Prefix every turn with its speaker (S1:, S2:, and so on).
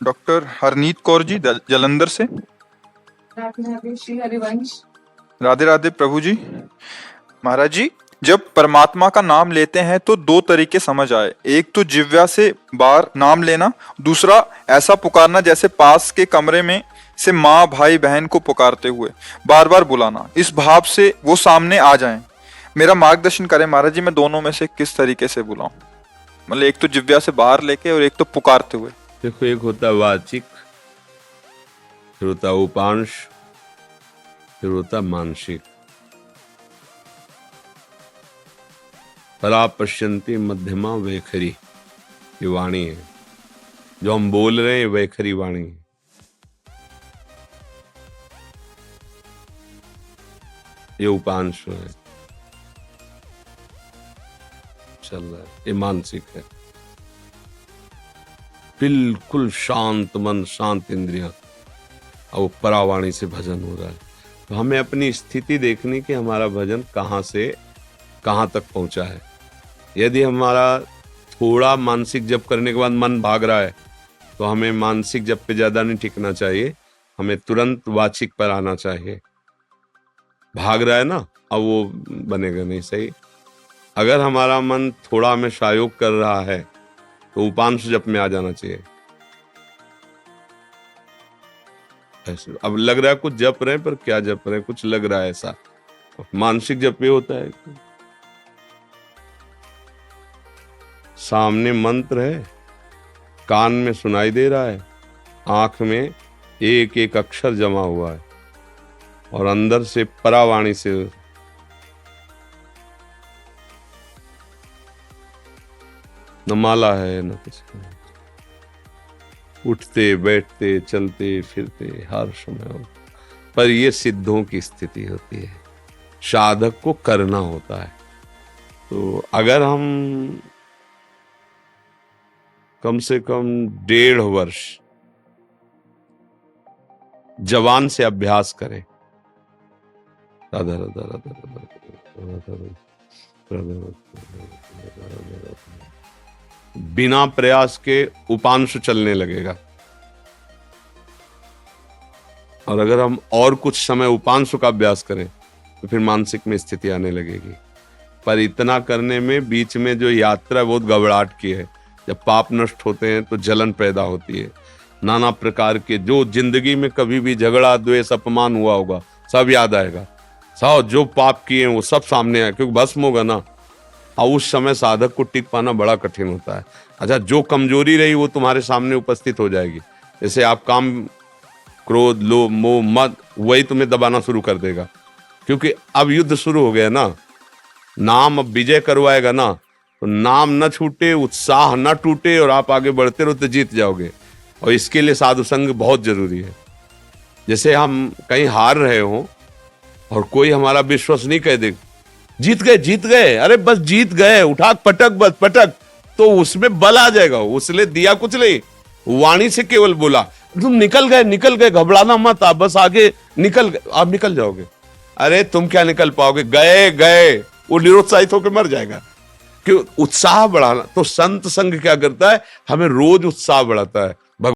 S1: Doctor Harneet Kaur ji Jalandhar से।
S2: श्री हरिवंश।
S1: राधे राधे प्रभु जी। महाराज जी, जब परमात्मा का नाम लेते हैं तो दो तरीके समझ आए। एक तो जिह्वा से बाहर नाम लेना, दूसरा ऐसा पुकारना जैसे पास के कमरे में से माँ भाई बहन को पुकारते हुए बार बार बुलाना, इस भाव से वो सामने आ जाएं। मेरा मार्गदर्शन करें महाराज जी, मैं दोनों में से किस तरीके से बुलाऊं? मतलब एक तो जिह्वा से बाहर लेके और एक तो पुकारते हुए।
S3: देखो, एक होता है वाचिक, फिर होता है उपांश, फिर होता है मानसिक। परा पश्यन्ति मध्यमा वैखरी, ये वाणी है जो हम बोल रहे हैं, वैखरी वाणी है। ये उपांश है, चल रहा है। ये मानसिक है, बिल्कुल शांत मन, शांत इंद्रियां, और वो परावाणी से भजन हो रहा है। तो हमें अपनी स्थिति देखनी कि हमारा भजन कहाँ से कहाँ तक पहुंचा है। यदि हमारा थोड़ा मानसिक जप करने के बाद मन भाग रहा है तो हमें मानसिक जप पे ज्यादा नहीं टिकना चाहिए, हमें तुरंत वाचिक पर आना चाहिए। भाग रहा है ना, अब वो बनेगा नहीं सही। अगर हमारा मन थोड़ा हमें सहयोग कर रहा है तो उपांश जप में आ जाना चाहिए। ऐसे अब लग रहा है कुछ जप रहे हैं, पर क्या जप रहे हैं, कुछ लग रहा है ऐसा। मानसिक जप ये होता है, सामने मंत्र है, कान में सुनाई दे रहा है, आंख में एक एक अक्षर जमा हुआ है, और अंदर से परावाणी से न माला है न कुछ है। उठते बैठते चलते फिरते हर समय हो। पर ये सिद्धों की स्थिति होती है, साधक को करना होता है। तो अगर हम कम से कम 1.5 वर्ष जवान से अभ्यास करें, राधा राधा राधा राधा, बिना प्रयास के उपांश चलने लगेगा। और अगर हम और कुछ समय उपांश का अभ्यास करें तो फिर मानसिक में स्थिति आने लगेगी। पर इतना करने में बीच में जो यात्रा बहुत घबराहट की है। जब पाप नष्ट होते हैं तो जलन पैदा होती है, नाना प्रकार के जो जिंदगी में कभी भी झगड़ा द्वेष अपमान हुआ होगा सब याद आएगा, सब जो पाप किए वो सब सामने आए, क्योंकि भस्म होगा ना। और उस समय साधक को टिक पाना बड़ा कठिन होता है। अच्छा, जो कमजोरी रही वो तुम्हारे सामने उपस्थित हो जाएगी। जैसे आप काम, क्रोध, लोभ, मोह, मद, वही तुम्हें दबाना शुरू कर देगा, क्योंकि अब युद्ध शुरू हो गया ना। नाम अब विजय करवाएगा ना, तो नाम न छूटे, उत्साह न टूटे, और आप आगे बढ़ते रहो तो जीत जाओगे। और इसके लिए साधु संग बहुत जरूरी है। जैसे हम कहीं हार रहे हो और कोई हमारा विश्वास नहीं कह दे, जीत गए जीत गए, अरे बस जीत गए, उठा पटक बस पटक, तो उसमें बल आ जाएगा। उसने दिया कुछ नहीं, वाणी से केवल बोला तुम निकल गए, घबराना मत, आप बस आगे निकल गए, आप निकल जाओगे। अरे तुम क्या निकल पाओगे, गए, वो निरुत्साहित होकर मर जाएगा। क्यों? उत्साह बढ़ाना। तो संत संग क्या करता है, हमें रोज उत्साह बढ़ाता है।